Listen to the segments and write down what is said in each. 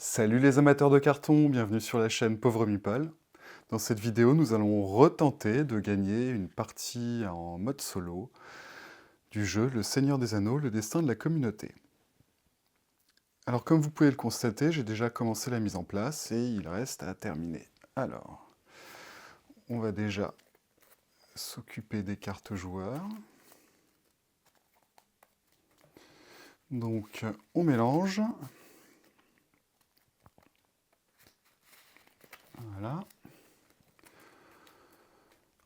Salut les amateurs de carton, bienvenue sur la chaîne Pauvre Meeple. Dans cette vidéo, nous allons retenter de gagner une partie en mode solo du jeu Le Seigneur des Anneaux, le destin de la communauté. Alors comme vous pouvez le constater, j'ai déjà commencé la mise en place et il reste à terminer. Alors, on va déjà s'occuper des cartes joueurs. Donc, on mélange. Voilà.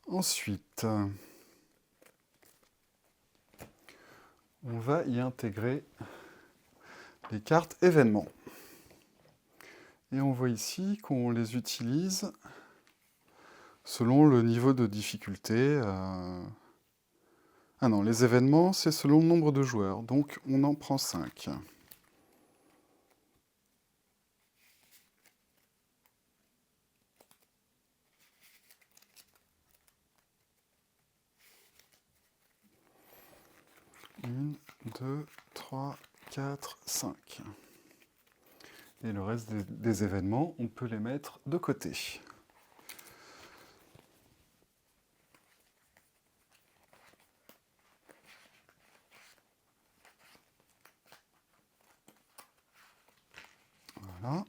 Ensuite, on va y intégrer les cartes événements. Et on voit ici qu'on les utilise selon le niveau de difficulté. Ah non, les événements, c'est selon le nombre de joueurs, donc on en prend 5. Une, 2, 3, 4, 5. Et le reste des événements, on peut les mettre de côté. Voilà.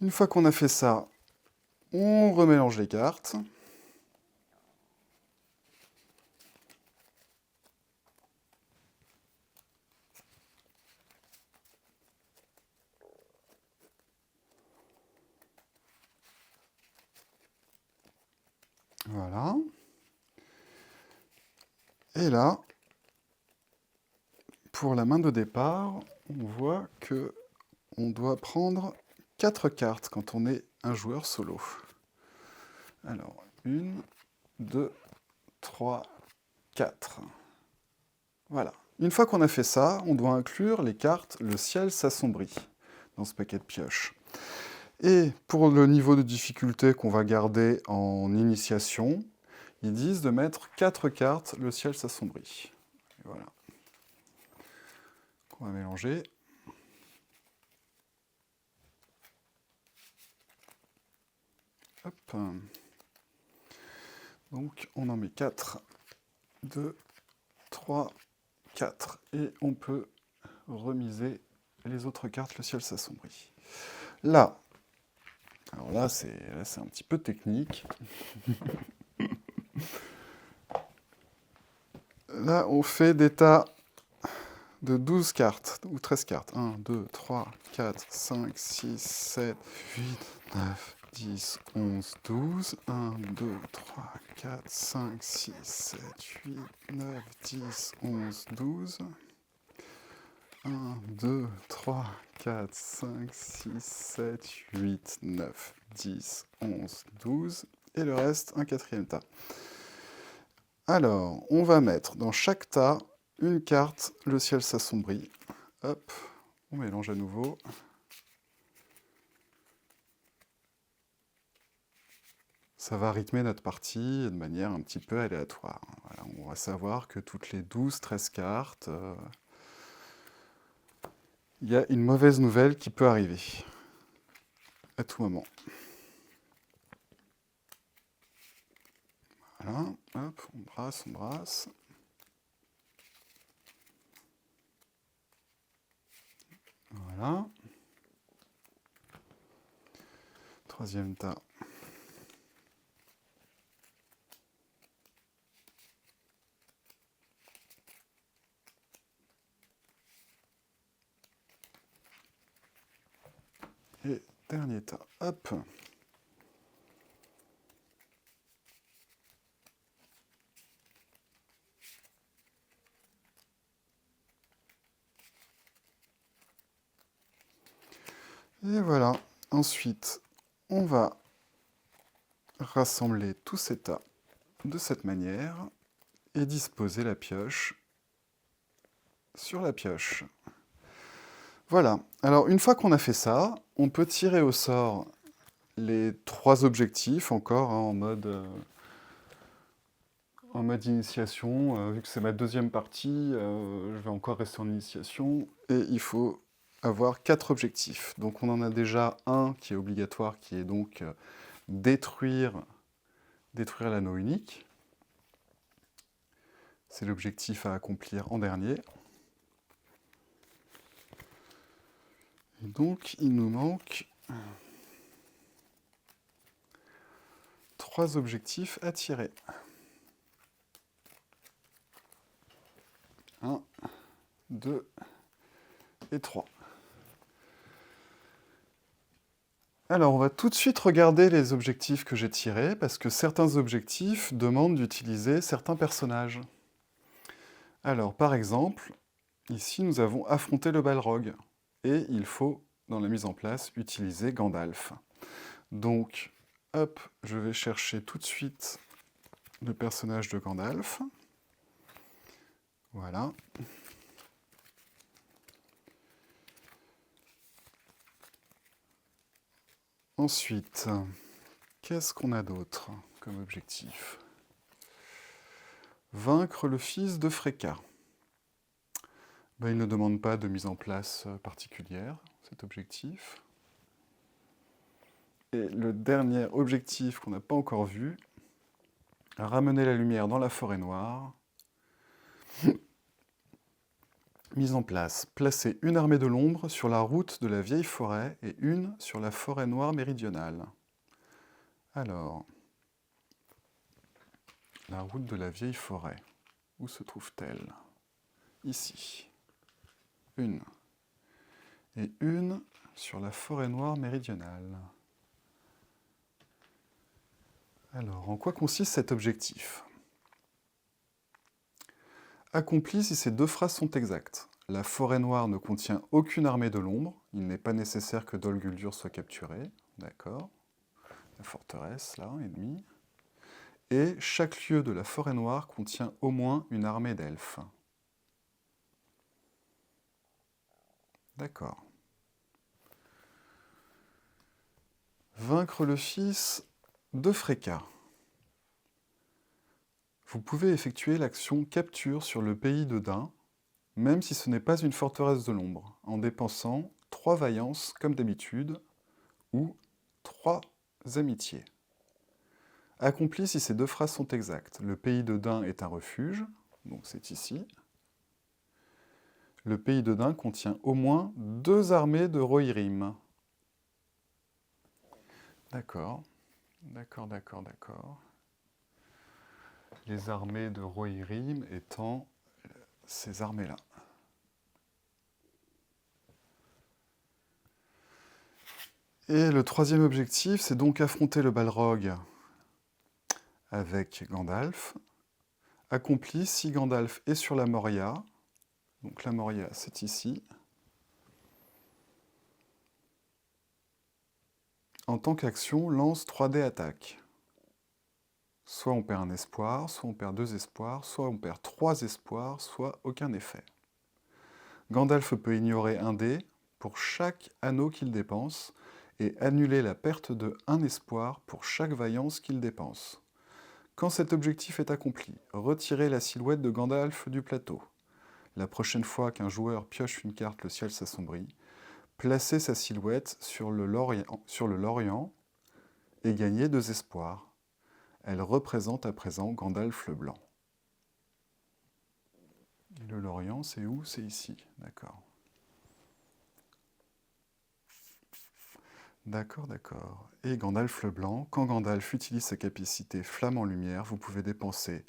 Une fois qu'on a fait ça, on remélange les cartes. Voilà. Et là, pour la main de départ, on voit que on doit prendre 4 cartes quand on est un joueur solo. Alors, 1, 2, 3, 4. Voilà. Une fois qu'on a fait ça, on doit inclure les cartes « Le ciel s'assombrit » dans ce paquet de pioches. Et pour le niveau de difficulté qu'on va garder en initiation, ils disent de mettre 4 cartes « Le ciel s'assombrit ». Voilà. On va mélanger. Hop. Donc on en met 4, 2, 3, 4. Et on peut remiser les autres cartes « Le ciel s'assombrit ». Là, alors là c'est un petit peu technique. Là, on fait des tas de 12 cartes, ou 13 cartes. 1, 2, 3, 4, 5, 6, 7, 8, 9, 10, 11, 12. 1, 2, 3, 4, 5, 6, 7, 8, 9, 10, 11, 12. 1, 2, 3, 4, 5, 6, 7, 8, 9, 10, 11, 12. Et le reste, un quatrième tas. Alors, on va mettre dans chaque tas une carte « Le ciel s'assombrit ». Hop, on mélange à nouveau. Ça va rythmer notre partie de manière un petit peu aléatoire. Voilà, on va savoir que toutes les 12-13 cartes, il y a une mauvaise nouvelle qui peut arriver à tout moment. Voilà, hop, on brasse, on brasse. Voilà. Troisième tas. Et dernier tas. Hop. Et voilà. Ensuite, on va rassembler tous ces tas de cette manière et disposer la pioche sur la pioche. Voilà. Alors, une fois qu'on a fait ça, on peut tirer au sort les 3 objectifs encore hein, en mode initiation. Vu que c'est ma deuxième partie, je vais encore rester en initiation. Et il faut avoir 4 objectifs. Donc on en a déjà un qui est obligatoire, qui est donc détruire l'anneau unique. C'est l'objectif à accomplir en dernier. Et donc il nous manque 3 objectifs à tirer. 1, 2 et 3. Alors, on va tout de suite regarder les objectifs que j'ai tirés, parce que certains objectifs demandent d'utiliser certains personnages. Alors, par exemple, ici, nous avons affronté le Balrog, et il faut, dans la mise en place, utiliser Gandalf. Donc, hop, je vais chercher tout de suite le personnage de Gandalf. Voilà. Ensuite, qu'est-ce qu'on a d'autre comme objectif? Vaincre le fils de Freka. Ben, il ne demande pas de mise en place particulière, cet objectif. Et le dernier objectif qu'on n'a pas encore vu, ramener la lumière dans la forêt noire. Mise en place, placer une armée de l'ombre sur la route de la vieille forêt et une sur la forêt noire méridionale. Alors, la route de la vieille forêt, où se trouve-t-elle? Ici. Une. Et une sur la forêt noire méridionale. Alors, en quoi consiste cet objectif? Accompli si ces deux phrases sont exactes. La forêt noire ne contient aucune armée de l'ombre. Il n'est pas nécessaire que Dol Guldur soit capturé. D'accord. La forteresse, là, ennemie. Et chaque lieu de la forêt noire contient au moins une armée d'elfes. D'accord. Vaincre le fils de Freka. Vous pouvez effectuer l'action capture sur le pays de Dain, même si ce n'est pas une forteresse de l'ombre, en dépensant 3 vaillances comme d'habitude, ou 3 amitiés. Accompli si ces deux phrases sont exactes. Le pays de Dain est un refuge, donc c'est ici. Le pays de Dain contient au moins 2 armées de Rohirrim. D'accord, d'accord. Les armées de Rohirrim étant ces armées-là. Et le troisième objectif, c'est donc affronter le Balrog avec Gandalf. Accompli si Gandalf est sur la Moria. Donc la Moria, c'est ici. En tant qu'action, lance 3D attaque. Soit on perd un espoir, soit on perd 2 espoirs, soit on perd 3 espoirs, soit aucun effet. Gandalf peut ignorer un dé pour chaque anneau qu'il dépense et annuler la perte de 1 espoir pour chaque vaillance qu'il dépense. Quand cet objectif est accompli, retirez la silhouette de Gandalf du plateau. La prochaine fois qu'un joueur pioche une carte, le ciel s'assombrit. Placez sa silhouette sur le Lorient et gagnez 2 espoirs. Elle représente à présent Gandalf le Blanc. Et le Lorient, c'est où? C'est ici, d'accord. D'accord. Et Gandalf le Blanc, quand Gandalf utilise sa capacité Flamme en Lumière, vous pouvez dépenser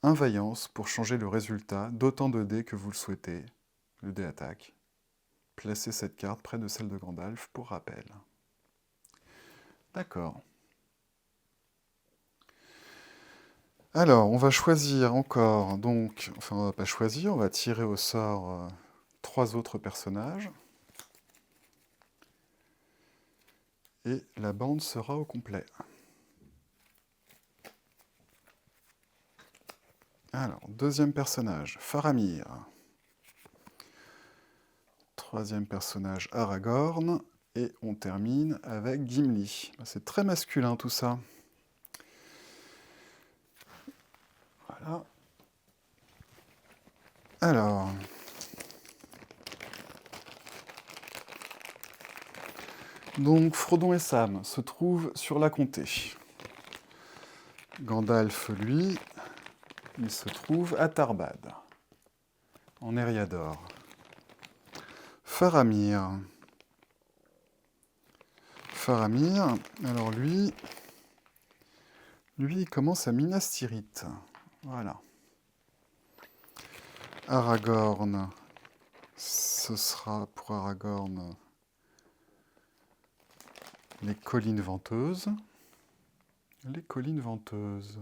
1 vaillance pour changer le résultat d'autant de dés que vous le souhaitez. Le dé attaque. Placez cette carte près de celle de Gandalf pour rappel. D'accord. Alors, on va choisir encore, donc, enfin on va pas choisir, on va tirer au sort 3 autres personnages. Et la bande sera au complet. Alors, deuxième personnage, Faramir. Troisième personnage, Aragorn. Et on termine avec Gimli. C'est très masculin tout ça. Voilà. Alors, Donc Frodon et Sam se trouvent sur la comté. Gandalf, lui, il se trouve à Tarbad, en Eriador. Faramir. Faramir, alors lui, il commence à Minas Tirith. Voilà. Aragorn, ce sera pour Aragorn les collines venteuses. Les collines venteuses.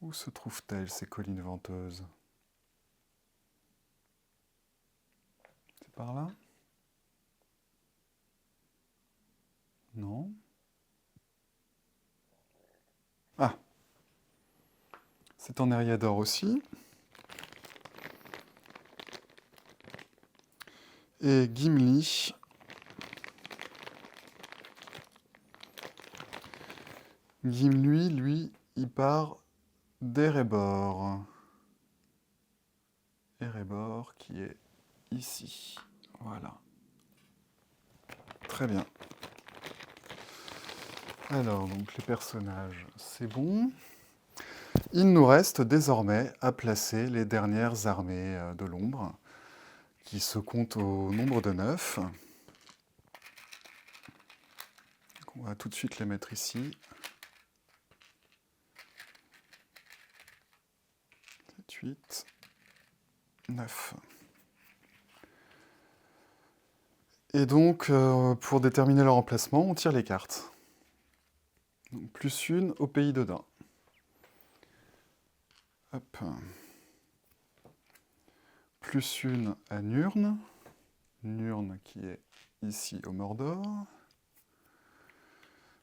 Où se trouvent-elles, ces collines venteuses? C'est par là? Non. Ah! C'est en Eriador aussi. Et Gimli. Gimli, lui, il part d'Erebor. Erebor qui est ici. Voilà. Très bien. Alors, donc les personnages, c'est bon. Il nous reste désormais à placer les dernières armées de l'ombre, qui se comptent au nombre de 9. On va tout de suite les mettre ici. 7, 8, 9. Et donc, pour déterminer leur emplacement, on tire les cartes. Donc, plus une au pays de Dain. Hop. Plus une à Nurn. Nurn qui est ici au Mordor.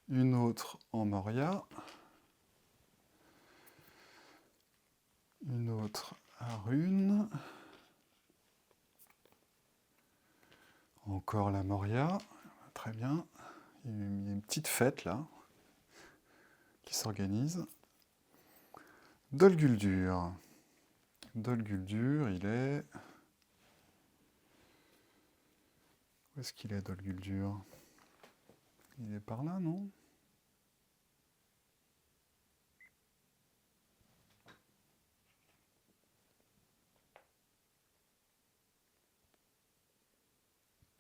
Une autre en Moria. Une autre à Rune. Encore la Moria. Très bien. Il y a une petite fête là qui s'organise. Dol Guldur. Dol Guldur, il est... Où est-ce qu'il est, Dol Guldur? Il est par là, non?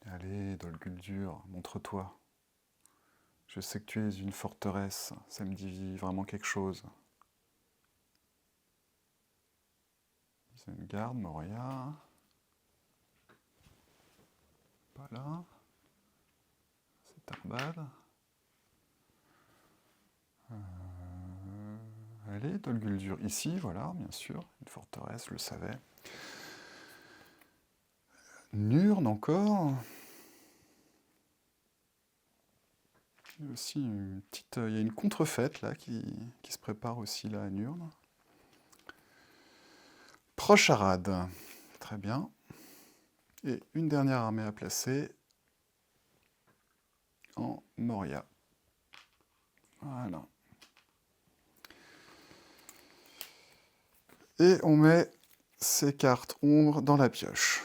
Allez, Dol Guldur, montre-toi. Je sais que tu es une forteresse, ça me dit vraiment quelque chose. C'est une garde, Moria. Pas là. C'est Tarbad. Allez, Dol Guldur, ici, voilà, bien sûr. Une forteresse, je le savais. Nurn encore. Il y a aussi une petite... il y a une contrefête là qui se prépare aussi là à Nurn. Procharad. Très bien. Et une dernière armée à placer en Moria. Voilà. Et on met ces cartes ombres dans la pioche.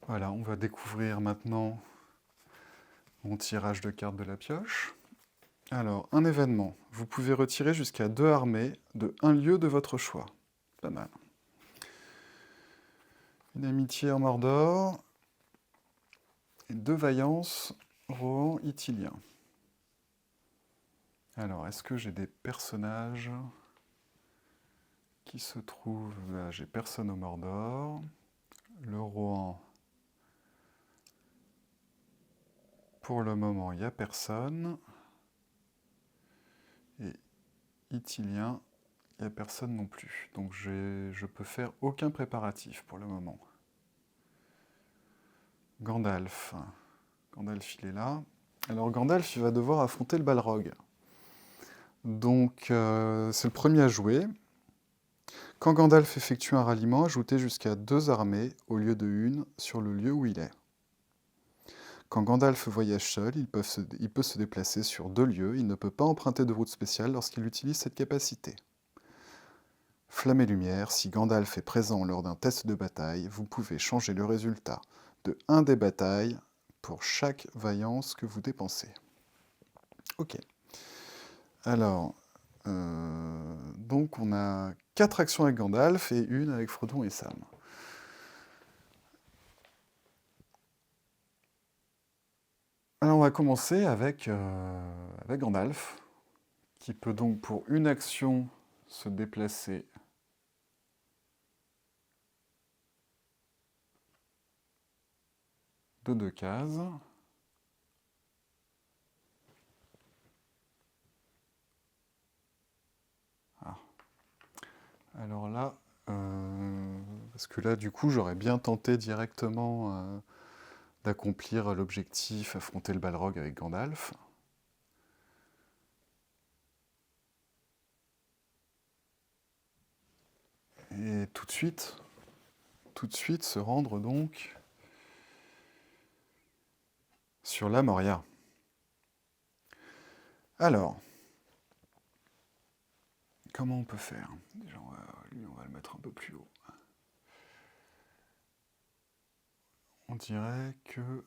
Voilà, on va découvrir maintenant mon tirage de cartes de la pioche. Alors, un événement. Vous pouvez retirer jusqu'à 2 armées de 1 lieu de votre choix. Pas mal. Une amitié en Mordor. Et 2 vaillances, Rohan, Ithilien. Alors, est-ce que j'ai des personnages qui se trouvent... Là, j'ai personne au Mordor. Le Rohan... Pour le moment, il n'y a personne. Et Ithilien, il n'y a personne non plus. Donc je peux faire aucun préparatif pour le moment. Gandalf. Gandalf, il est là. Alors Gandalf, il va devoir affronter le Balrog. Donc c'est le premier à jouer. Quand Gandalf effectue un ralliement, ajoutez jusqu'à 2 armées au lieu de 1 sur le lieu où il est. Quand Gandalf voyage seul, il peut se déplacer sur 2 lieux. Il ne peut pas emprunter de route spéciale lorsqu'il utilise cette capacité. Flamme et lumière, si Gandalf est présent lors d'un test de bataille, vous pouvez changer le résultat de 1 des batailles pour chaque vaillance que vous dépensez. Ok. Alors, donc on a 4 actions avec Gandalf et une avec Frodon et Sam. Alors on va commencer avec Gandalf, qui peut donc pour une action se déplacer de 2 cases. Ah. Alors là, parce que là du coup j'aurais bien tenté directement d'accomplir l'objectif, affronter le Balrog avec Gandalf. Et tout de suite se rendre donc sur la Moria. Alors, comment on peut faire? Déjà, lui, on va le mettre un peu plus haut. On dirait que...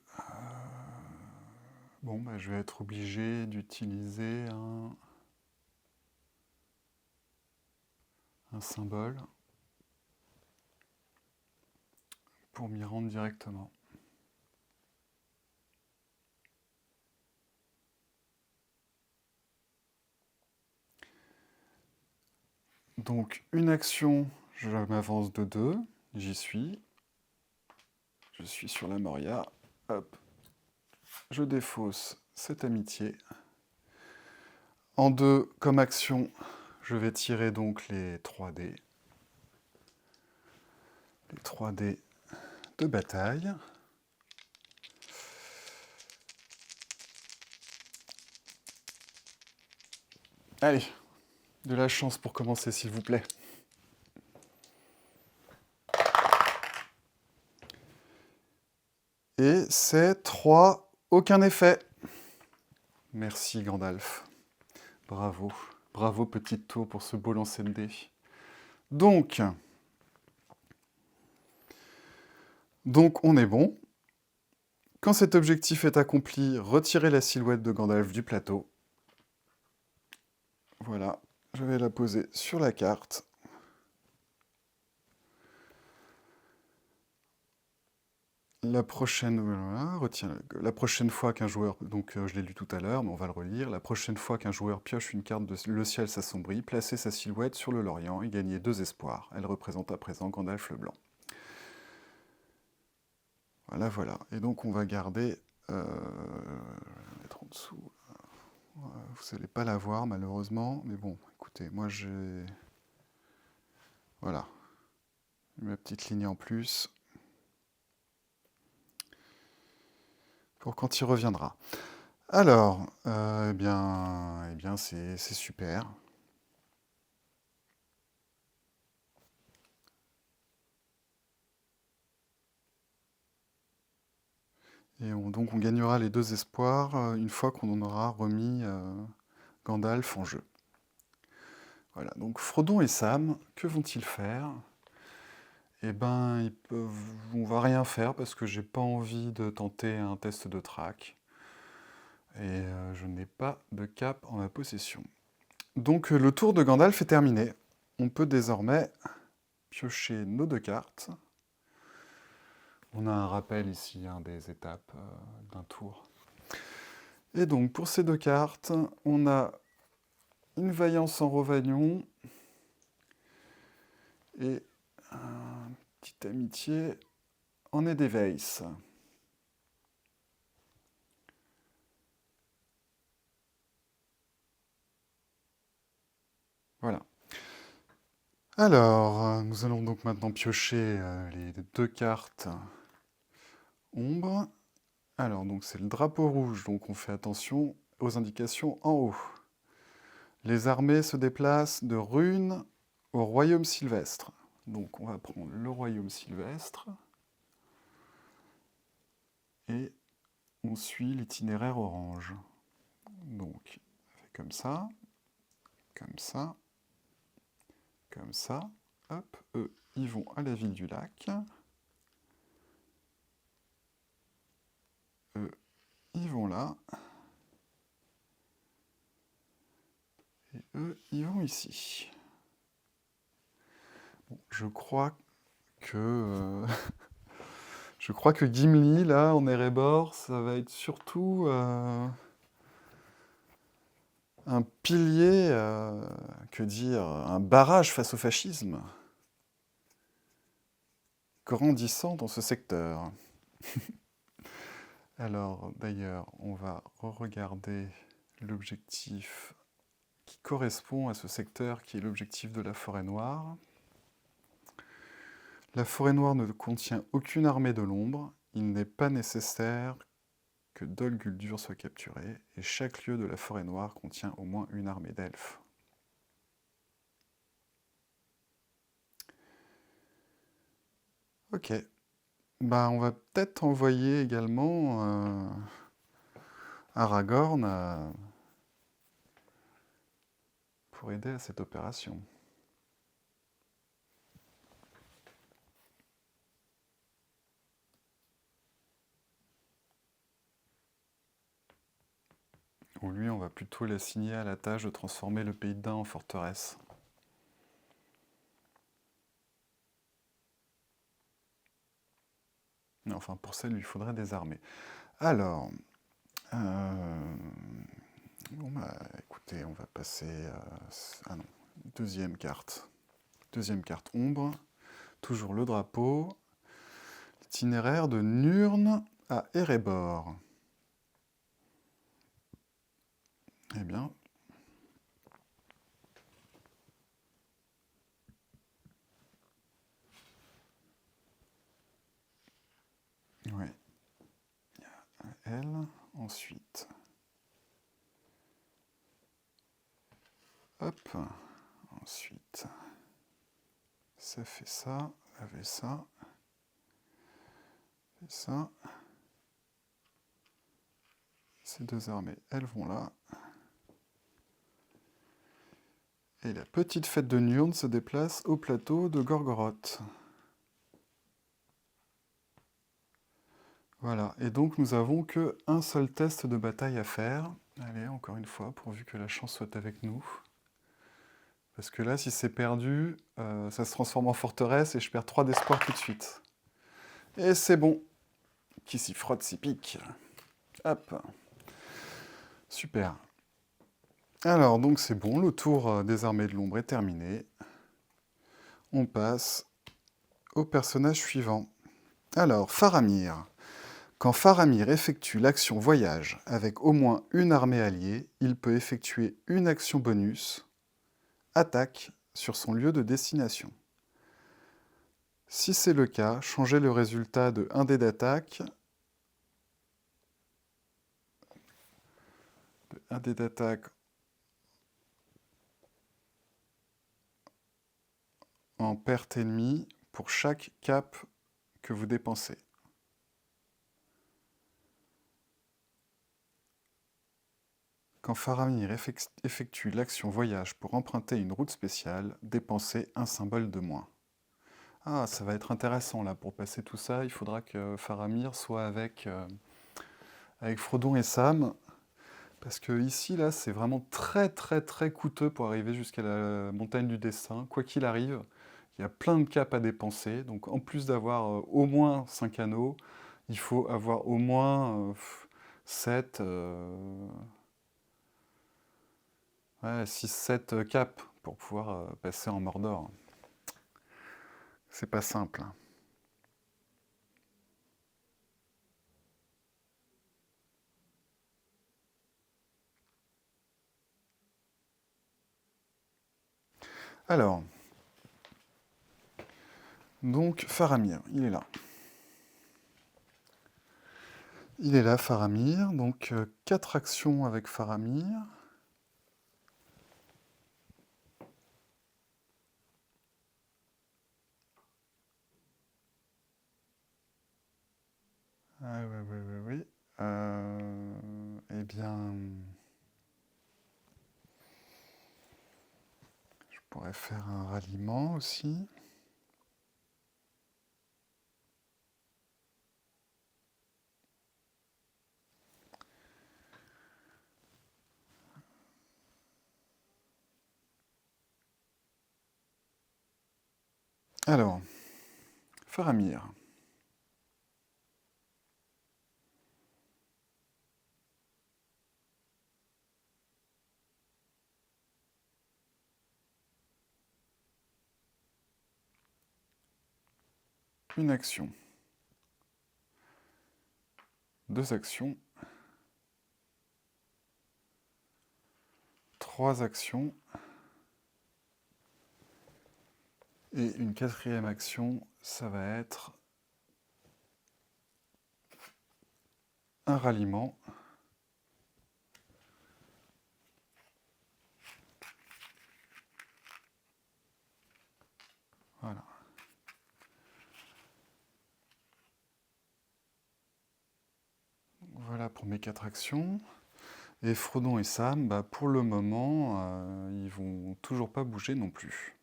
bon, bah, je vais être obligé d'utiliser un symbole pour m'y rendre directement. Donc, une action, je m'avance de 2, j'y suis. Je suis sur la Moria. Hop. Je défausse cette amitié. En 2, comme action, je vais tirer donc les 3 dés. Les 3 dés de bataille. Allez, de la chance pour commencer, s'il vous plaît. Et c'est 3, aucun effet. Merci Gandalf. Bravo. Bravo petite tour pour ce beau lancer de dés. Donc on est bon. Quand cet objectif est accompli, retirez la silhouette de Gandalf du plateau. Voilà, je vais la poser sur la carte. La prochaine, voilà, la prochaine fois qu'un joueur, donc je l'ai lu tout à l'heure, mais on va le relire. La prochaine fois qu'un joueur pioche une carte de Le ciel s'assombrit, placez sa silhouette sur le Lorient et gagnez 2 espoirs. Elle représente à présent Gandalf le Blanc. Voilà, voilà. Et donc on va garder, je vais mettre en dessous. Vous n'allez pas la voir malheureusement, mais bon, écoutez, moi j'ai, voilà, ma petite ligne en plus pour quand il reviendra. Alors, eh bien c'est super. Et donc on gagnera les 2 espoirs une fois qu'on en aura remis Gandalf en jeu. Voilà, donc Frodon et Sam, que vont-ils faire? Eh ben, on va rien faire parce que j'ai pas envie de tenter un test de track. Et je n'ai pas de cap en ma possession. Donc le tour de Gandalf est terminé. On peut désormais piocher nos 2 cartes. On a un rappel ici des étapes d'un tour. Et donc pour ces 2 cartes, on a une vaillance en Rovagnon et une petite amitié en Edelweiss. Voilà. Alors, nous allons donc maintenant piocher les 2 cartes ombre. Alors, donc c'est le drapeau rouge, donc on fait attention aux indications en haut. Les armées se déplacent de Rune au royaume sylvestre. Donc on va prendre le royaume sylvestre et on suit l'itinéraire orange. Donc, on fait comme ça, comme ça, comme ça. Hop, eux, ils vont à la ville du lac. Eux, ils vont là. Et eux, ils vont ici. Bon, je crois que... je crois que Gimli, là, en Erebor, ça va être surtout un pilier, que dire, un barrage face au fascisme, grandissant dans ce secteur. Alors, d'ailleurs, on va regarder l'objectif qui correspond à ce secteur qui est l'objectif de la forêt noire. La forêt noire ne contient aucune armée de l'ombre. Il n'est pas nécessaire que Dol Guldur soit capturé, et chaque lieu de la forêt noire contient au moins une armée d'elfes. Ok. Bah, on va peut-être envoyer également Aragorn pour aider à cette opération. Ou lui, on va plutôt l'assigner à la tâche de transformer le pays de Dain en forteresse. Enfin, pour ça, il lui faudrait des armées. Alors, bon bah, écoutez, on va passer ah non, deuxième carte. Deuxième carte ombre. Toujours le drapeau. Itinéraire de Nurn à Erebor. Eh bien, ouais, il y a un L. Ensuite, hop, ensuite, ça fait ça, ça fait ça, fait ça. Ces deux armées, elles vont là. Et la petite fête de Nurn se déplace au plateau de Gorgoroth. Voilà, et donc nous avons qu'un seul test de bataille à faire. Allez, encore une fois, pourvu que la chance soit avec nous. Parce que là, si c'est perdu, ça se transforme en forteresse et je perds 3 d'espoir tout de suite. Et c'est bon. Qui s'y frotte s'y pique. Hop. Super. Alors, donc c'est bon, le tour des armées de l'ombre est terminé. On passe au personnage suivant. Alors, Faramir. Quand Faramir effectue l'action voyage avec au moins une armée alliée, il peut effectuer une action bonus, attaque, sur son lieu de destination. Si c'est le cas, changez le résultat de 1 dé d'attaque en perte ennemie pour chaque cap que vous dépensez. Quand Faramir effectue l'action voyage pour emprunter une route spéciale, dépensez un symbole de moins. Ah, ça va être intéressant là, pour passer tout ça, il faudra que Faramir soit avec Frodon et Sam, parce que ici, là, c'est vraiment très très très coûteux pour arriver jusqu'à la montagne du destin, quoi qu'il arrive. Il y a plein de caps à dépenser, donc en plus d'avoir au moins 5 anneaux, il faut avoir au moins 7, ouais, 6-7 caps pour pouvoir passer en Mordor. C'est pas simple. Alors, donc Faramir, il est là. Il est là, Faramir. Donc 4 actions avec Faramir. Ah oui, oui, oui, oui. Eh bien, je pourrait faire un ralliement aussi. Alors, Faramir. Une action. 2 actions. 3 actions. Et une 4e action, ça va être un ralliement. Voilà. Voilà pour mes 4 actions. Et Frodon et Sam, bah pour le moment, ils vont toujours pas bouger non plus.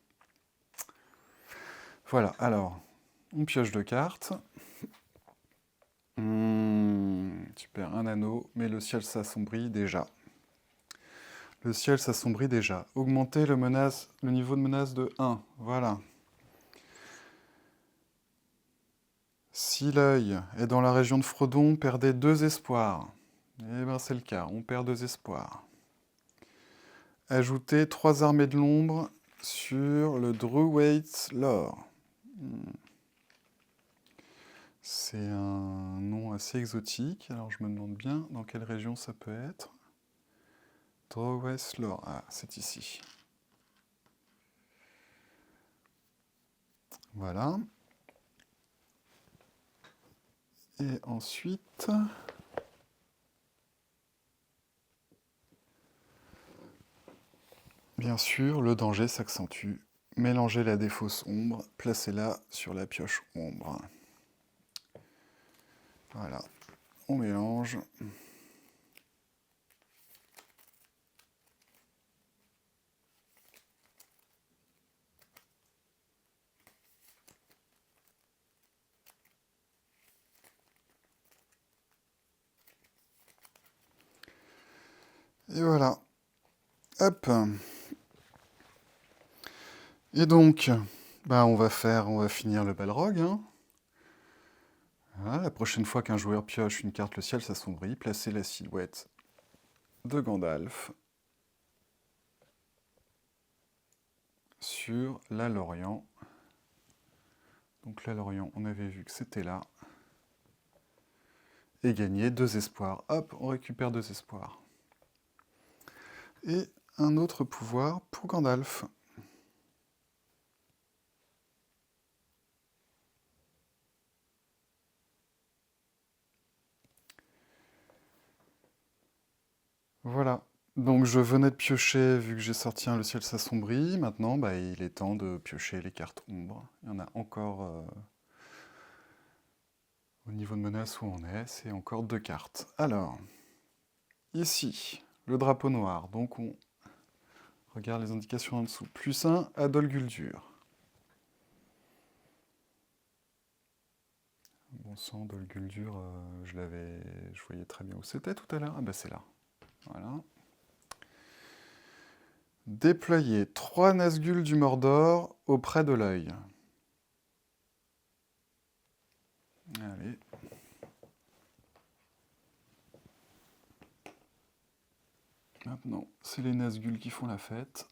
Voilà, alors, on pioche 2 cartes. Tu perds un anneau, mais le ciel s'assombrit déjà. Le ciel s'assombrit déjà. Augmenter le niveau de menace de 1. Voilà. Si l'œil est dans la région de Frodon, perdez 2 espoirs. Eh bien c'est le cas, on perd 2 espoirs. Ajoutez 3 armées de l'ombre sur le Druwaite Lore. C'est un nom assez exotique, alors je me demande bien dans quelle région ça peut être. Druwaite Lore, ah c'est ici. Voilà. Et ensuite... Bien sûr, le danger s'accentue. Mélangez la défausse ombre, placez-la sur la pioche ombre. Voilà, on mélange. Et voilà. Hop. Et donc, bah on va finir le Balrog. Hein. Voilà, la prochaine fois qu'un joueur pioche une carte le ciel s'assombrit, placez la silhouette de Gandalf sur la Lorient. Donc la Lorient, on avait vu que c'était là. Et gagner 2 espoirs. Hop, on récupère 2 espoirs. Et un autre pouvoir pour Gandalf. Voilà. Donc je venais de piocher, vu que j'ai sorti un Le ciel s'assombrit. Maintenant, bah, il est temps de piocher les cartes ombre. Il y en a encore... au niveau de menace où on est, c'est encore 2 cartes. Alors, ici, le drapeau noir. Donc on regarde les indications en dessous. +1 à Dol Guldur. Bon sang, Dol Guldur, je voyais très bien où c'était tout à l'heure. Ah bah c'est là. Voilà. Déployer 3 Nazgûl du Mordor auprès de l'œil. Allez. Maintenant, c'est les Nazgûl qui font la fête.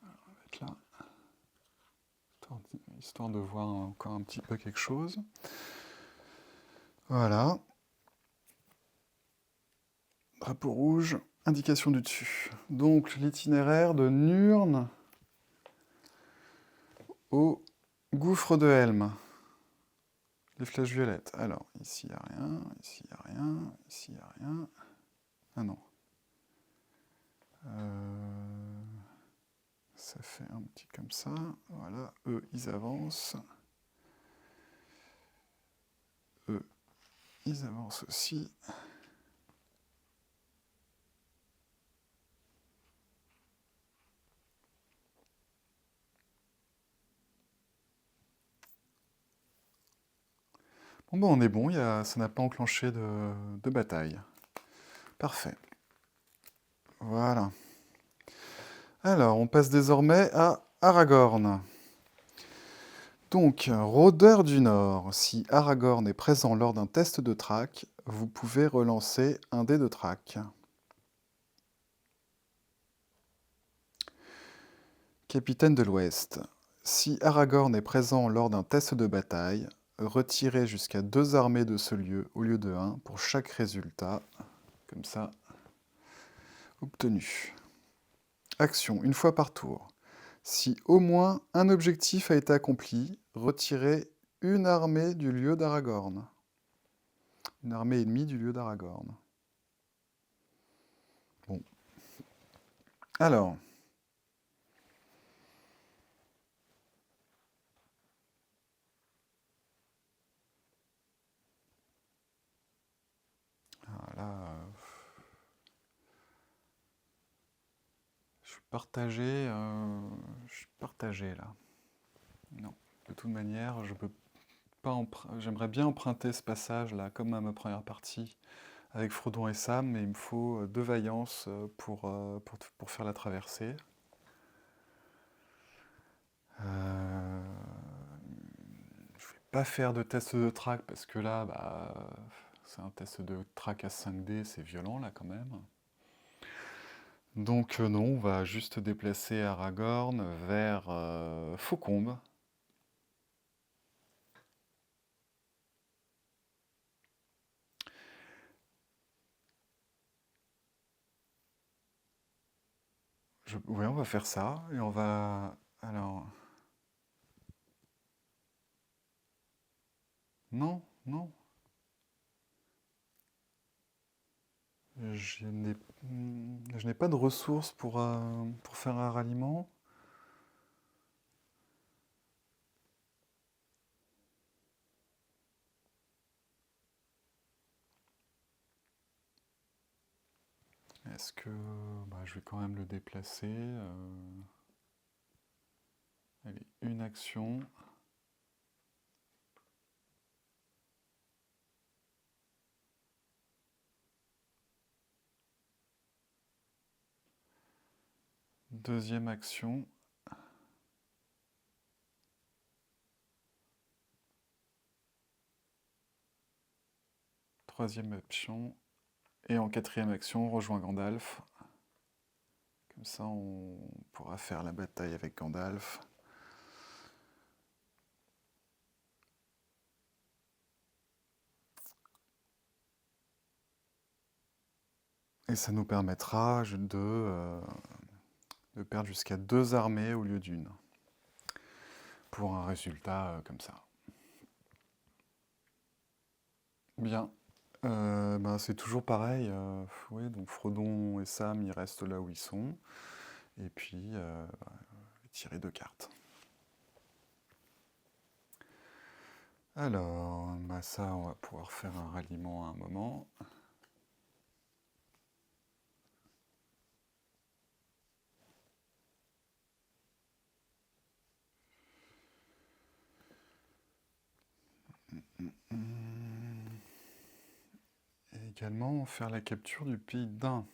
Alors, on va mettre là. Histoire de voir encore un petit peu quelque chose. Voilà. Drapeau rouge, indication du dessus. Donc l'itinéraire de Nurn au gouffre de Helm. Les flèches violettes. Alors, ici il n'y a rien, ici il n'y a rien, ici il n'y a rien. Ah non. Ça fait un petit comme ça. Voilà, eux ils avancent. Eux ils avancent aussi. Bon, bah, on est bon, ça n'a pas enclenché de bataille. Parfait. Voilà. Alors, on passe désormais à Aragorn. Donc, rôdeur du Nord. Si Aragorn est présent lors d'un test de track, vous pouvez relancer un dé de track. Capitaine de l'Ouest. Si Aragorn est présent lors d'un test de bataille, retirez jusqu'à 2 armées de ce lieu au lieu de 1 pour chaque résultat. Comme ça, obtenu. Action, une fois par tour. Si au moins un objectif a été accompli, retirez une armée du lieu d'Aragorn. Une armée ennemie du lieu d'Aragorn. Bon. Alors. Là, je suis partagé. Je suis partagé là. Non. De toute manière, je peux pas j'aimerais bien emprunter ce passage là, comme à ma première partie, avec Frodon et Sam, mais il me faut 2 vaillances pour faire la traversée. Je vais pas faire de test de track parce que là, bah, c'est un test de track à 5D, c'est violent là quand même. Donc non, on va juste déplacer Aragorn vers Faucombe. Oui, on va faire ça et on va... Alors... Non, non. Je n'ai je n'ai pas de ressources pour faire un ralliement. Est-ce que... bah, je vais quand même le déplacer. Allez, une action. Deuxième action. Troisième action. Et en quatrième action, on rejoint Gandalf. Comme ça, on pourra faire la bataille avec Gandalf. Et ça nous permettra de perdre jusqu'à 2 armées au lieu d'une. Pour un résultat comme ça. Bien. Ben, c'est toujours pareil. Oui, donc Frodon et Sam, ils restent là où ils sont. Et puis, tirer 2 cartes. Alors, bah ça, on va pouvoir faire un ralliement à un moment. Et également faire la capture du pays d'Ain.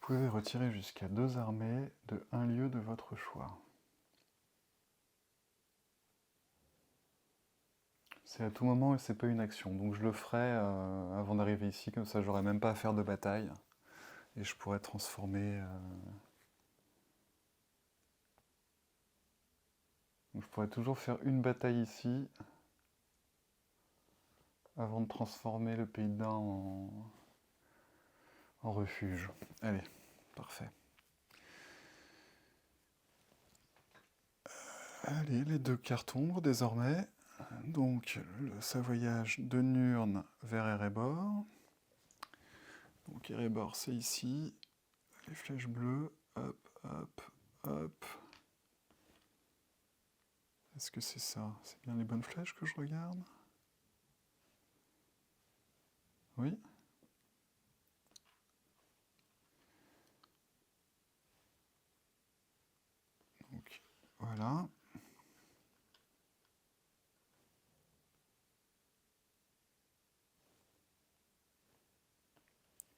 Vous pouvez retirer jusqu'à 2 armées de un lieu de votre choix. C'est à tout moment et c'est pas une action. Donc je le ferai avant d'arriver ici, comme ça j'aurai même pas à faire de bataille. Et je pourrais transformer... Donc je pourrais toujours faire une bataille ici, avant de transformer le pays d'Ain en refuge. Allez, parfait. Allez, les 2 cartes ombres désormais. Donc, le savoyage de Nurn vers Erebor. Donc, Erebor, c'est ici. Les flèches bleues. Hop, hop, hop. Est-ce que c'est ça? C'est bien les bonnes flèches que je regarde? Oui. Donc, voilà.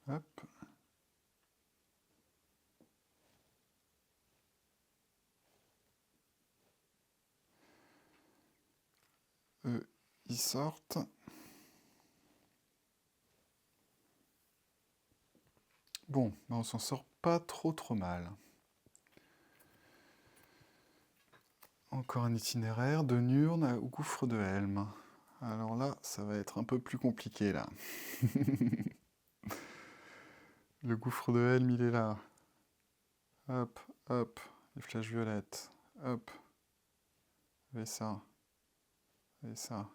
Hop. Eux, ils sortent. Bon, ben on s'en sort pas trop mal. Encore un itinéraire de Nurne au gouffre de Helm. Alors là, ça va être un peu plus compliqué là. Le gouffre de Helm, il est là. Hop, hop, les flèches violettes. Hop, et ça, et ça.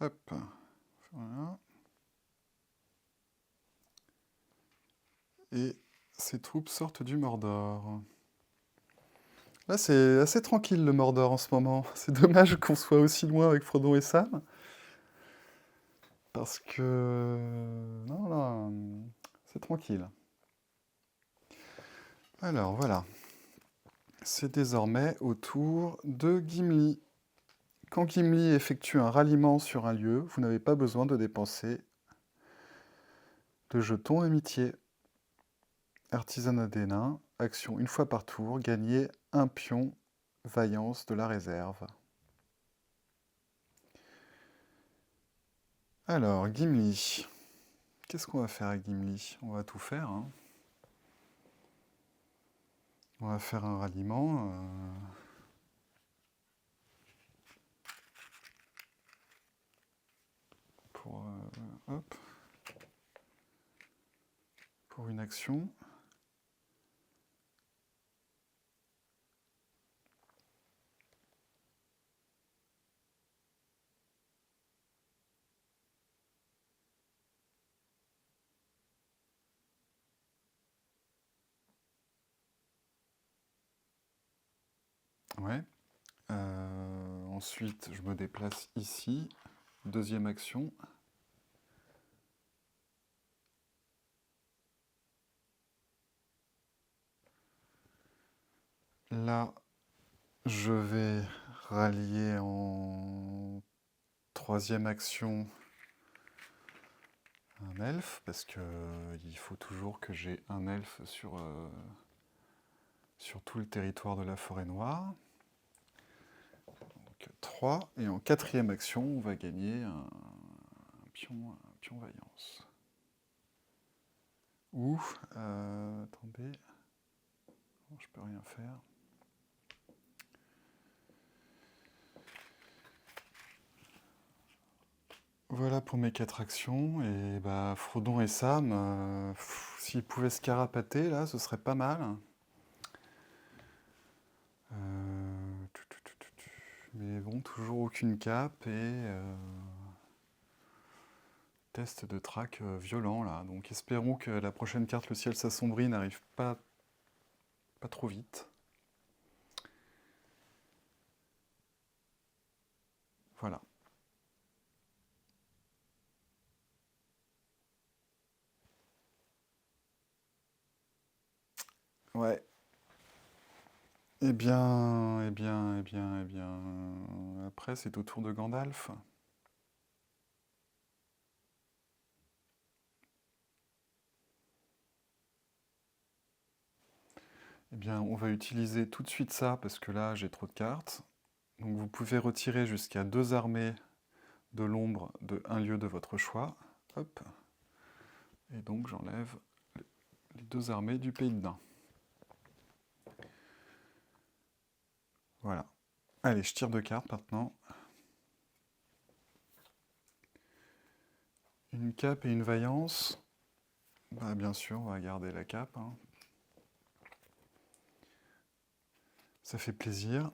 Hop, voilà. Et ces troupes sortent du Mordor. Là, c'est assez tranquille le Mordor en ce moment. C'est dommage qu'on soit aussi loin avec Frodon et Sam. Parce que... Non, là, c'est tranquille. Alors, voilà. C'est désormais au tour de Gimli. Quand Gimli effectue un ralliement sur un lieu, vous n'avez pas besoin de dépenser de jetons amitié. Artisanat des nains, action une fois par tour, gagner un pion vaillance de la réserve. Alors, Gimli. Qu'est-ce qu'on va faire avec Gimli? On va tout faire, hein. On va faire un ralliement. Pour, hop, pour une action. Ouais. Ensuite, je me déplace ici. Deuxième action. Là, je vais rallier en troisième action un elfe, parce que il faut toujours que j'ai un elfe sur tout le territoire de la forêt noire. Donc 3. Et en quatrième action, on va gagner un pion vaillance. Ou, attendez, je peux rien faire. Voilà pour mes 4 actions. Et bah, Frodon et Sam, s'ils pouvaient se carapater, là, ce serait pas mal. Mais bon, toujours aucune cape et test de track violent là. Donc espérons que la prochaine carte, le ciel s'assombrit, n'arrive pas trop vite. Voilà. Ouais. Eh bien, eh bien, eh bien, eh bien. Après, c'est au tour de Gandalf. Eh bien, on va utiliser tout de suite ça parce que là, j'ai trop de cartes. Donc, vous pouvez retirer jusqu'à 2 armées de l'ombre de un lieu de votre choix. Hop. Et donc, j'enlève les 2 armées du Pays de Dain. Voilà. Allez, je tire 2 cartes maintenant. Une cape et une vaillance. Bah, bien sûr, on va garder la cape, hein. Ça fait plaisir.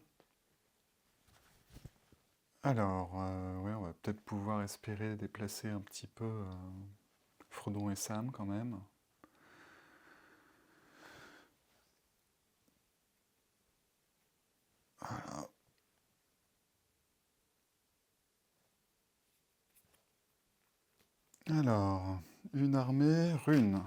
Alors, ouais, on va peut-être pouvoir espérer déplacer un petit peu Frodon et Sam quand même. Alors, une armée, rune.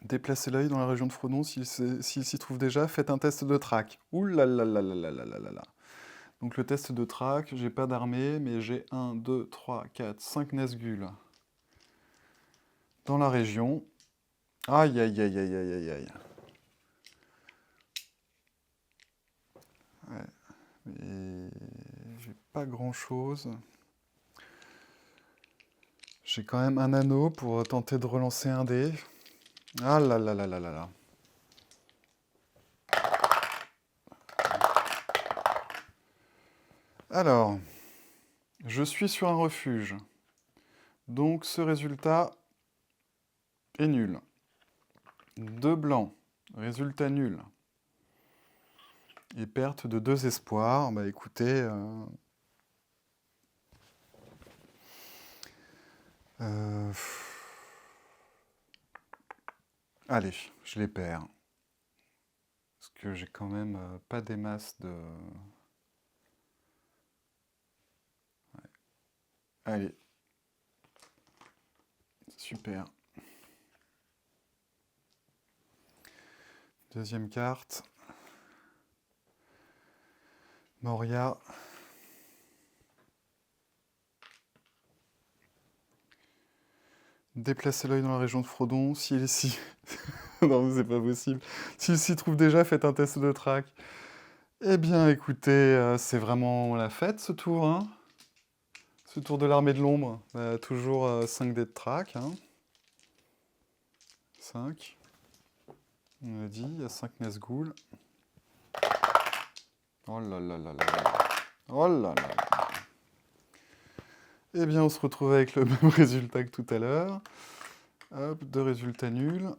Déplacez l'œil dans la région de Frodon s'il s'y trouve déjà. Faites un test de track. Ouh là là là là là là là là là. Donc le test de track, j'ai pas d'armée, mais j'ai 1, 2, 3, 4, 5 Nazgûl dans la région. Aïe aïe aïe aïe aïe aïe aïe. Ouais. Et j'ai pas grand chose. J'ai quand même un anneau pour tenter de relancer un dé. Ah là là là là là là. Alors, je suis sur un refuge. Donc ce résultat est nul. 2 blancs, résultat nul. Et perte de 2 espoirs. Bah écoutez... Allez, je les perds. Parce que j'ai quand même pas des masses de... Ouais. Allez. Super. Deuxième carte. Moria. Déplacez l'œil dans la région de Frodon. S'il est si... non, mais c'est pas possible. S'il s'y trouve déjà, faites un test de track. Eh bien, écoutez, c'est vraiment la fête, ce tour, hein. Ce tour de l'armée de l'ombre. Toujours 5 dés de track, hein. 5. On a dit, il y a 5 Nazgûl. Oh là là là là là. Oh là là là. Eh bien, on se retrouve avec le même résultat que tout à l'heure. Hop, 2 résultats nuls.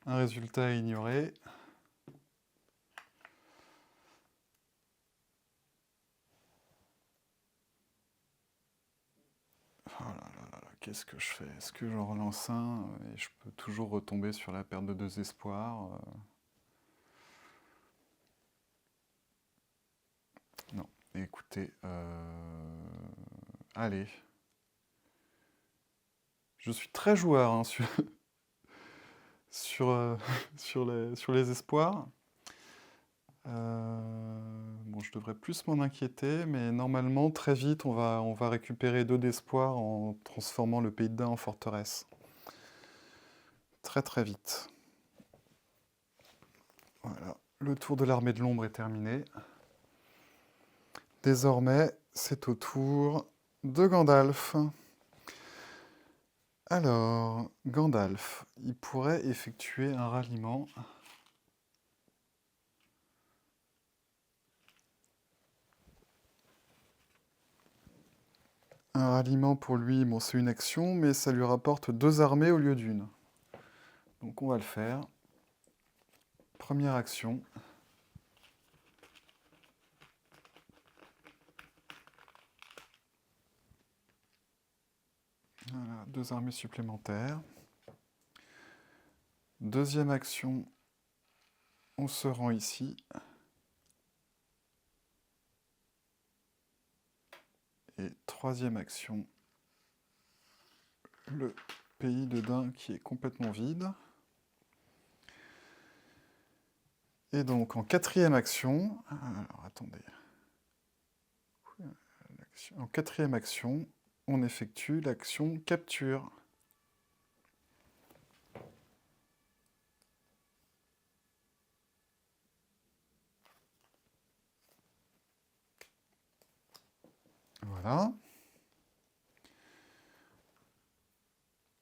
Un résultat à ignorer. Oh là là là là, qu'est-ce que je fais? Est-ce que j'en relance un et je peux toujours retomber sur la perte de 2 espoirs? Non. Écoutez, allez. Je suis très joueur hein, sur les espoirs. Bon, je devrais plus m'en inquiéter, mais normalement, très vite, on va récupérer 2 d'espoir en transformant le pays de Dain en forteresse. Très très vite. Voilà, le tour de l'armée de l'ombre est terminé. Désormais, c'est au tour de Gandalf. Alors, Gandalf, il pourrait effectuer un ralliement. Un ralliement pour lui, bon, c'est une action, mais ça lui rapporte 2 armées au lieu d'une. Donc on va le faire. Première action. Voilà, 2 armées supplémentaires. Deuxième action, on se rend ici. Et troisième action, le pays de Dain qui est complètement vide. Et donc en quatrième action, alors attendez, en quatrième action, on effectue l'action capture. Voilà.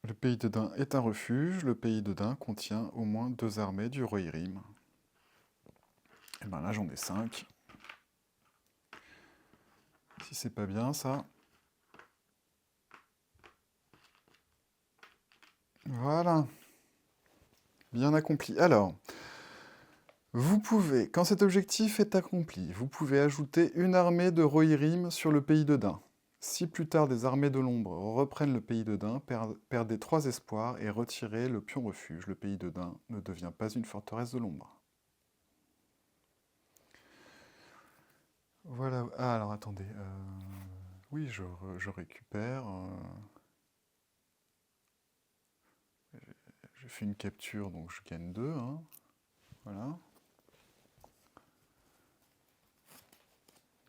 Le pays de Dain est un refuge. Le pays de Dain contient au moins 2 armées du Rohirrim. Et ben là, j'en ai 5. Si c'est pas bien, ça. Voilà. Bien accompli. Alors, vous pouvez, quand cet objectif est accompli, vous pouvez ajouter une armée de Rohirrim sur le pays de Dain. Si plus tard des armées de l'ombre reprennent le pays de Dain, perdez 3 espoirs et retirez le pion refuge. Le pays de Dain ne devient pas une forteresse de l'ombre. Voilà. Ah, alors attendez. Oui, je récupère. J'ai fait une capture, donc je gagne 2. Hein. Voilà.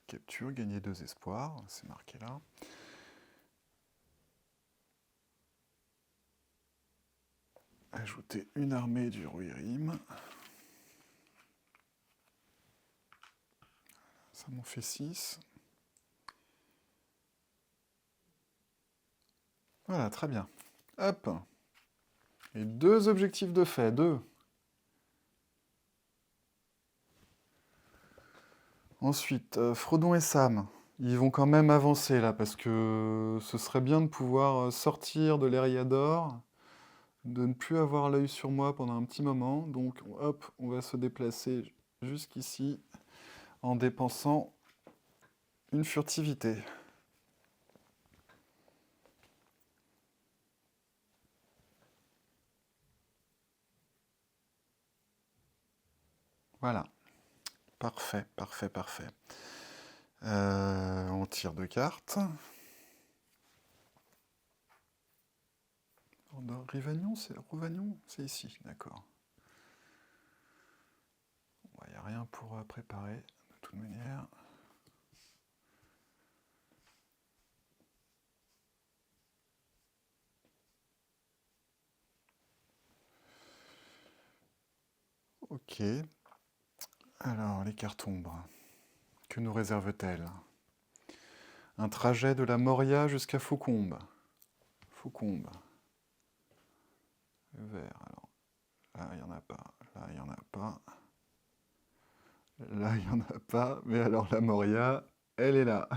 Capture, gagner 2 espoirs. C'est marqué là. Ajouter une armée du Ruirim. Ça m'en fait 6. Voilà, très bien. Hop. Et 2 objectifs de fait. 2. Ensuite, Frodon et Sam. Ils vont quand même avancer là, parce que ce serait bien de pouvoir sortir de l'Eriador, de ne plus avoir l'œil sur moi pendant un petit moment. Donc, hop, on va se déplacer jusqu'ici en dépensant une furtivité. Voilà. Parfait, parfait, parfait. On tire 2 cartes. Rivagnon, c'est ici, d'accord. Il n'y a rien pour préparer, de toute manière. Ok. Alors, les cartes ombres. Que nous réserve-t-elle? Un trajet de la Moria jusqu'à Faucombe. Faucombe. Vert, alors. Là, il n'y en a pas. Là, il n'y en a pas. Là, il n'y en a pas. Mais alors, la Moria, elle est là.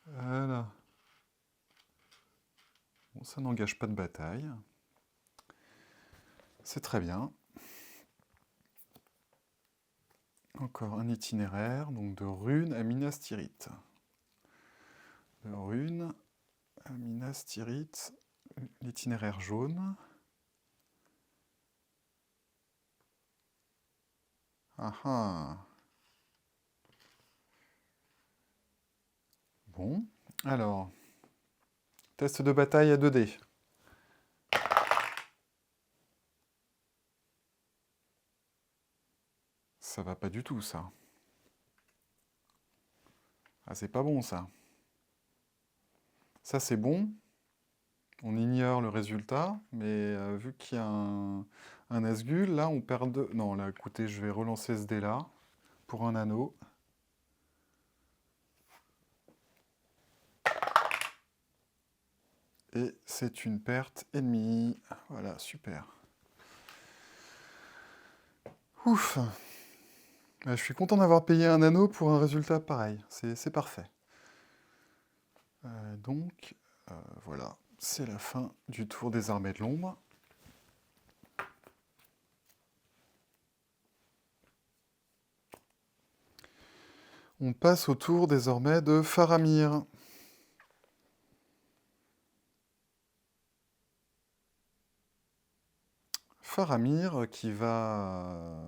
Voilà. Bon, ça n'engage pas de bataille. C'est très bien. Encore un itinéraire, donc de Rune à Minas Tirith. De Rune à Minas Tirith, l'itinéraire jaune. Ah ah. Bon, alors, test de bataille à 2D. Ça va pas du tout, ça. Ah, c'est pas bon, ça. Ça, c'est bon. On ignore le résultat, mais vu qu'il y a un Asgul, là, on perd 2. Non, là, écoutez, je vais relancer ce dé-là pour un anneau. Et c'est une perte ennemie. Voilà, super. Ouf. Je suis content d'avoir payé un anneau pour un résultat pareil. C'est parfait. Donc, voilà, c'est la fin du tour des armées de l'ombre. On passe au tour désormais de Faramir. Faramir qui va...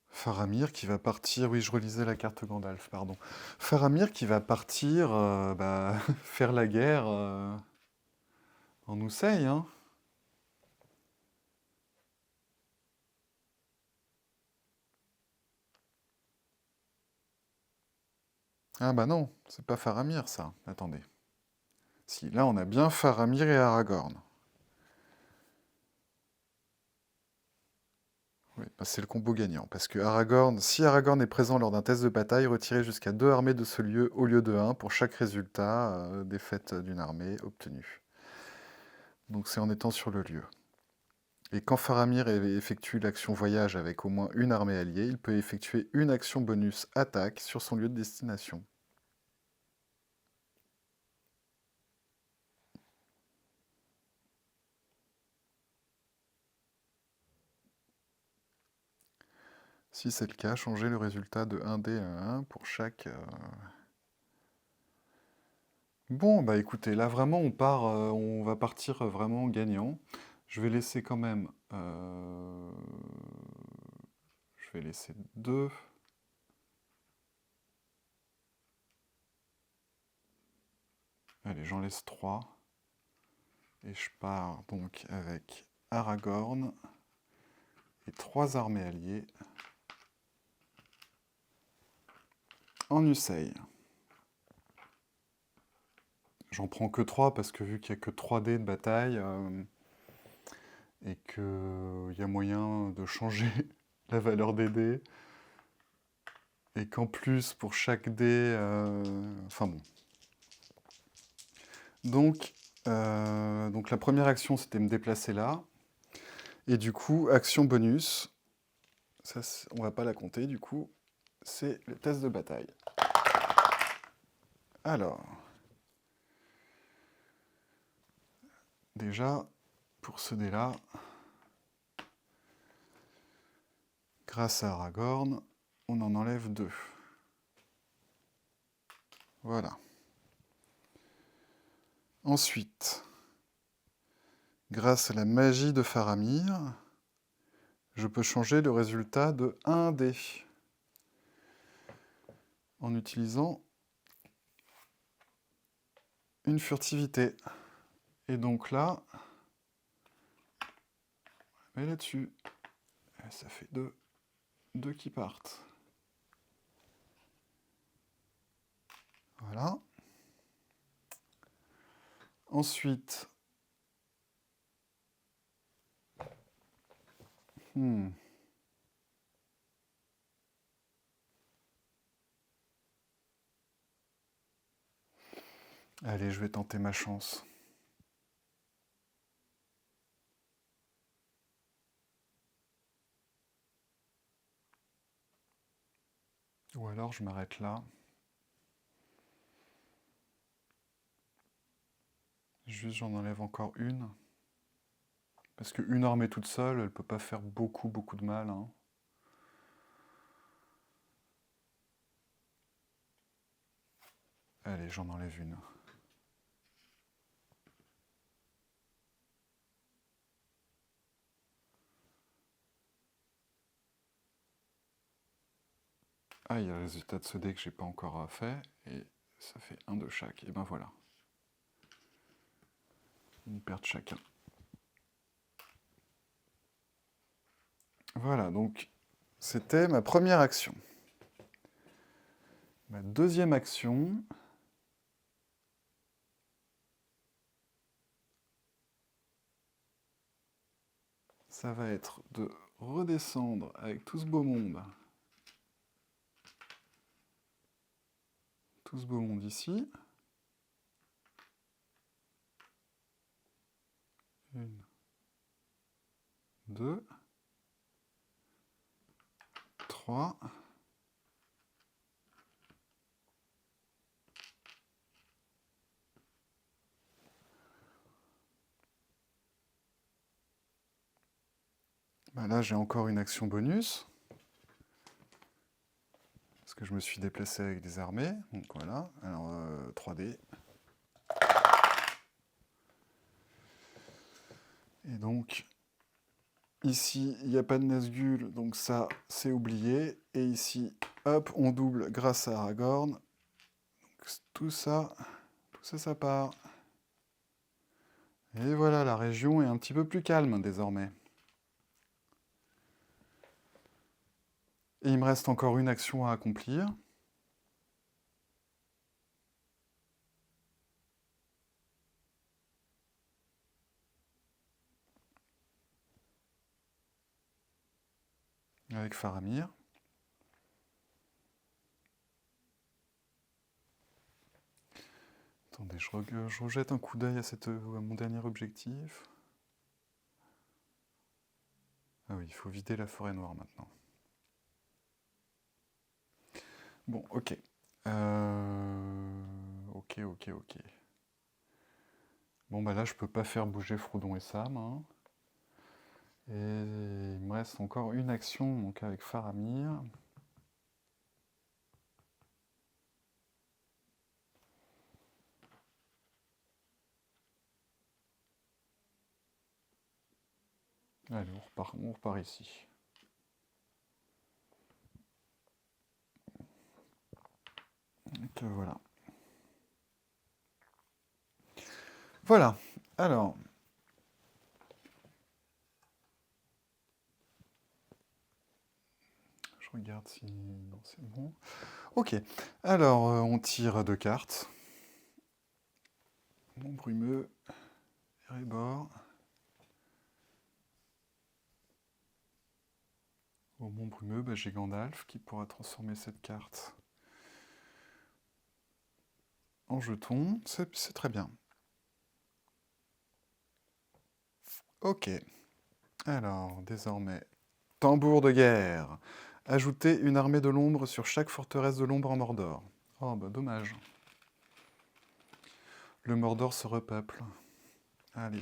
Faramir qui va partir... Oui, je relisais la carte Gandalf, pardon. Faramir qui va partir faire la guerre en Ousseï, hein. Ah bah non, c'est pas Faramir, ça. Attendez. Si, là, on a bien Faramir et Aragorn. Oui, bah c'est le combo gagnant, parce que Aragorn, si Aragorn est présent lors d'un test de bataille, retirez jusqu'à 2 armées de ce lieu au lieu de 1 pour chaque résultat défaite d'une armée obtenue. Donc c'est en étant sur le lieu. Et quand Faramir effectue l'action voyage avec au moins une armée alliée, il peut effectuer une action bonus attaque sur son lieu de destination. Si c'est le cas, changez le résultat de 1D à 1 pour chaque... Bon, bah écoutez, là vraiment on va partir vraiment gagnant. Je vais laisser quand même... je vais laisser 2. Allez, j'en laisse 3. Et je pars donc avec Aragorn et 3 armées alliées en Usaï. J'en prends que 3 parce que vu qu'il n'y a que 3 dés de bataille et qu'il y a moyen de changer la valeur des dés et qu'en plus pour chaque dé... enfin bon. Donc la première action c'était me déplacer là. Et du coup, action bonus, ça, on va pas la compter du coup, c'est le test de bataille. Alors, déjà, pour ce dé-là, grâce à Aragorn, on en enlève 2. Voilà. Ensuite, grâce à la magie de Faramir, je peux changer le résultat de 1 dé en utilisant une furtivité. Et donc là, on va là-dessus. Ça fait 2 qui partent. Voilà. Ensuite, allez, je vais tenter ma chance. Ou alors je m'arrête là. Juste j'en enlève encore une. Parce qu'une armée toute seule, elle peut pas faire beaucoup de mal. Hein. Allez, j'en enlève une. Ah, il y a le résultat de ce dé que j'ai pas encore fait. Et ça fait 1 de chaque. Et ben voilà. Une perte chacun. Voilà, donc c'était ma première action. Ma deuxième action, ça va être de redescendre avec tout ce beau monde. Tout ce beau monde ici. 1, 2, 3. Ben là, j'ai encore une action bonus. Parce que je me suis déplacé avec des armées. Donc voilà. Alors, 3D. Et donc, ici, il n'y a pas de Nazgûl, donc ça, c'est oublié. Et ici, hop, on double grâce à Aragorn. Donc, tout ça, ça part. Et voilà, la région est un petit peu plus calme désormais. Et il me reste encore une action à accomplir. Avec Faramir. Attendez, je rejette un coup d'œil à mon dernier objectif. Ah oui, il faut vider la forêt noire maintenant. Bon, ok. Ok. Bon, bah là, je peux pas faire bouger Frodon et Sam. Hein. Et il me reste encore une action, donc avec Faramir. Allez, on repart ici. Donc voilà. Voilà. Alors. Je regarde si... Non, c'est bon. Ok. Alors, on tire 2 cartes. Mon brumeux. Erebor. Au mon brumeux, bah, j'ai Gandalf qui pourra transformer cette carte en jeton. C'est très bien. Ok. Alors, désormais, tambour de guerre. Ajoutez une armée de l'ombre sur chaque forteresse de l'ombre en Mordor. Oh, bah dommage. Le Mordor se repeuple. Allez.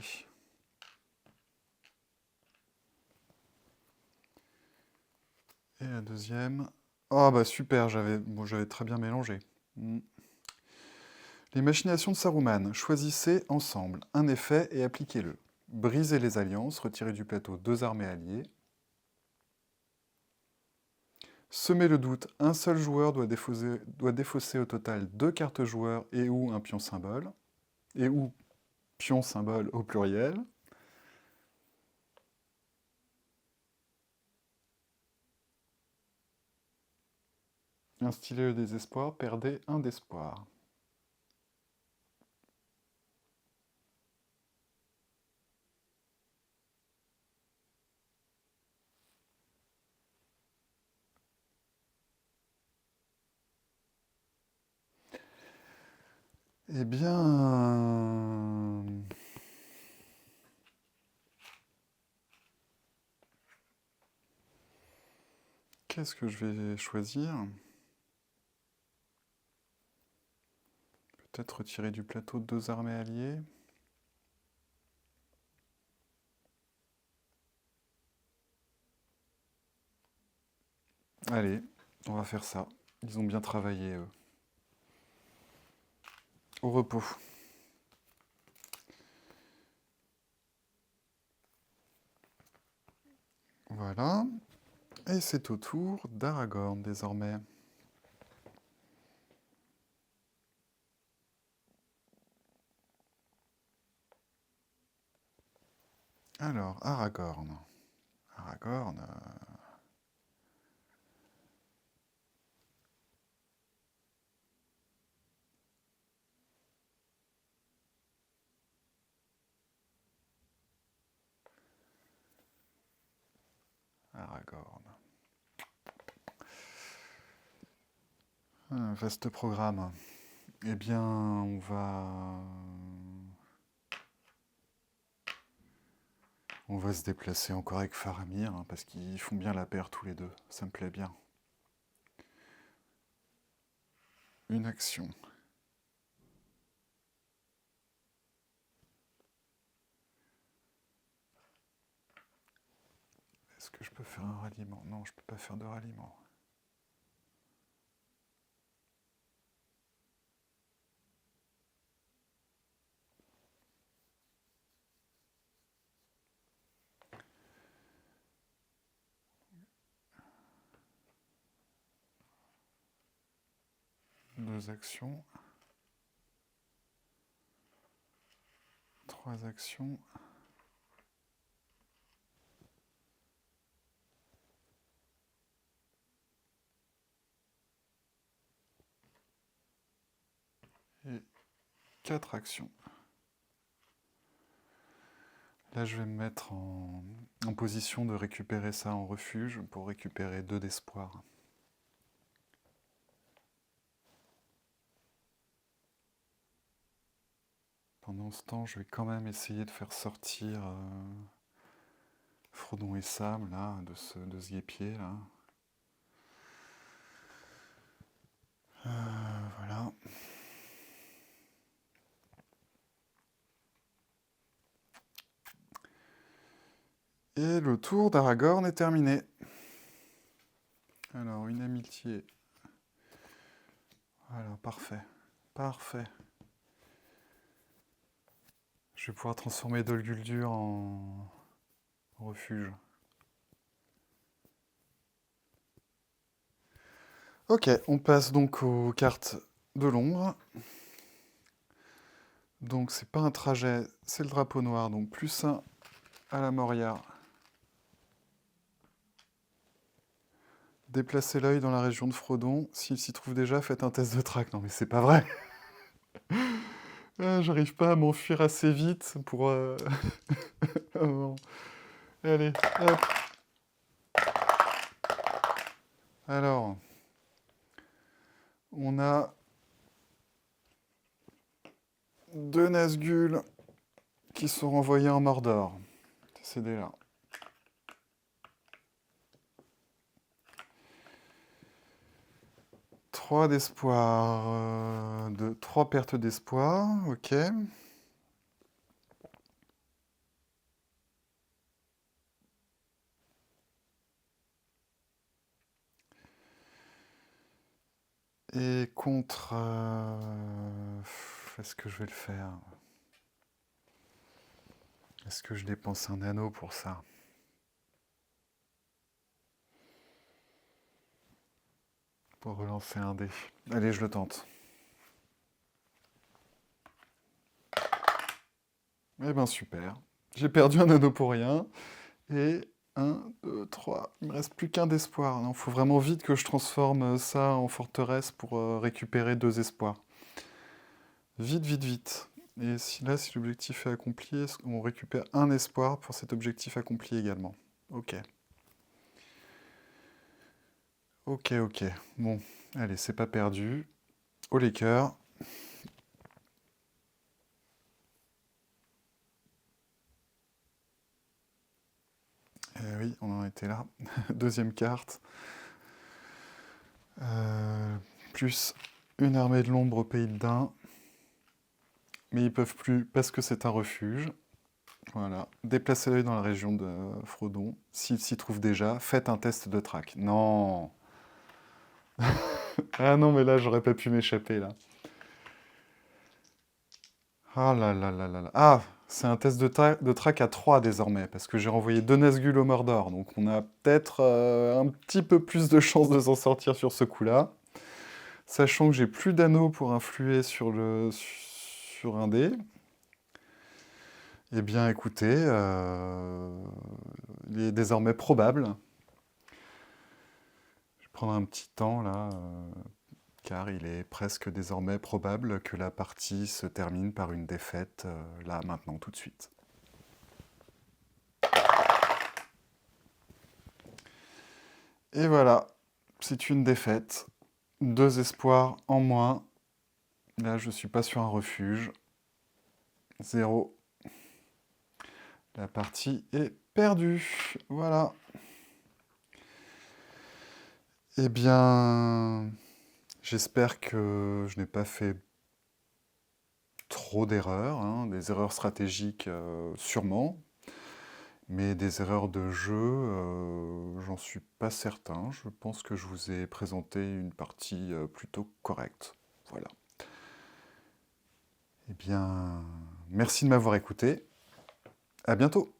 Et la deuxième. Oh, bah super, j'avais très bien mélangé. Les machinations de Saruman. Choisissez ensemble un effet et appliquez-le. Brisez les alliances, retirez du plateau 2 armées alliées. Semez le doute, un seul joueur doit défausser au total 2 cartes joueurs et ou un pion symbole. Et ou pion symbole au pluriel. Instillez le désespoir, perdez un d'espoir. Eh bien... Qu'est-ce que je vais choisir? Peut-être retirer du plateau 2 armées alliées. Allez, on va faire ça. Ils ont bien travaillé, eux. Au repos. Voilà. Et c'est au tour d'Aragorn, désormais. Alors, Aragorn. Aragorn... Aragorn. Un vaste programme. Eh bien, on va se déplacer encore avec Faramir, hein, parce qu'ils font bien la paire tous les deux. Ça me plaît bien. Une action. Est-ce que je peux faire un ralliement? Non, je peux pas faire de ralliement. Deux actions. 3 actions. Et 4 actions. Là, je vais me mettre en position de récupérer ça en refuge pour récupérer 2 d'espoir. Pendant ce temps, je vais quand même essayer de faire sortir Frodon et Sam, là, de ce guépier, là. Voilà. Et le tour d'Aragorn est terminé. Alors, une amitié. Voilà, parfait. Parfait. Je vais pouvoir transformer Dol Guldur en refuge. Ok, on passe donc aux cartes de l'ombre. Donc c'est pas un trajet, c'est le drapeau noir, donc +1 à la Moria. Déplacez l'œil dans la région de Frodon. S'il s'y trouve déjà, faites un test de track. Non mais c'est pas vrai. Ah, j'arrive pas à m'enfuir assez vite pour... Ah bon. Allez, hop. Alors, on a 2 Nazgûl qui sont renvoyés en Mordor. C'est là. 3 d'espoir, 3 pertes d'espoir, ok. Et contre... est-ce que je vais le faire? Est-ce que je dépense un anneau pour ça? Pour relancer un dé. Allez, je le tente. Eh ben super. J'ai perdu un anneau pour rien. Et 1, 2, 3. Il me reste plus qu'un d'espoir. Il faut vraiment vite que je transforme ça en forteresse pour récupérer 2 espoirs. Vite, vite, vite. Et si l'objectif est accompli, on récupère un espoir pour cet objectif accompli également. Ok. Ok, ok. Bon, allez, c'est pas perdu. Au les cœurs. Eh oui, on en était là. Deuxième carte. Plus une armée de l'ombre au pays de Dain. Mais ils peuvent plus parce que c'est un refuge. Voilà. Déplacez l'œil dans la région de Frodon. S'il s'y trouve déjà, faites un test de track. Non. Ah non, mais là, j'aurais pas pu m'échapper, là. Ah là là là là là. Ah, c'est un test de track à 3 désormais, parce que j'ai renvoyé 2 Nazgûl au Mordor, donc on a peut-être un petit peu plus de chances de s'en sortir sur ce coup-là. Sachant que j'ai plus d'anneaux pour influer sur un dé. Eh bien, écoutez, il est désormais probable. Je vais prendre un petit temps là, car il est presque désormais probable que la partie se termine par une défaite, là, maintenant, tout de suite. Et voilà, c'est une défaite. 2 espoirs en moins. Là, je suis pas sur un refuge. 0. La partie est perdue. Voilà. Eh bien, j'espère que je n'ai pas fait trop d'erreurs, hein, des erreurs stratégiques sûrement, mais des erreurs de jeu, j'en suis pas certain. Je pense que je vous ai présenté une partie plutôt correcte. Voilà. Eh bien, merci de m'avoir écouté. À bientôt.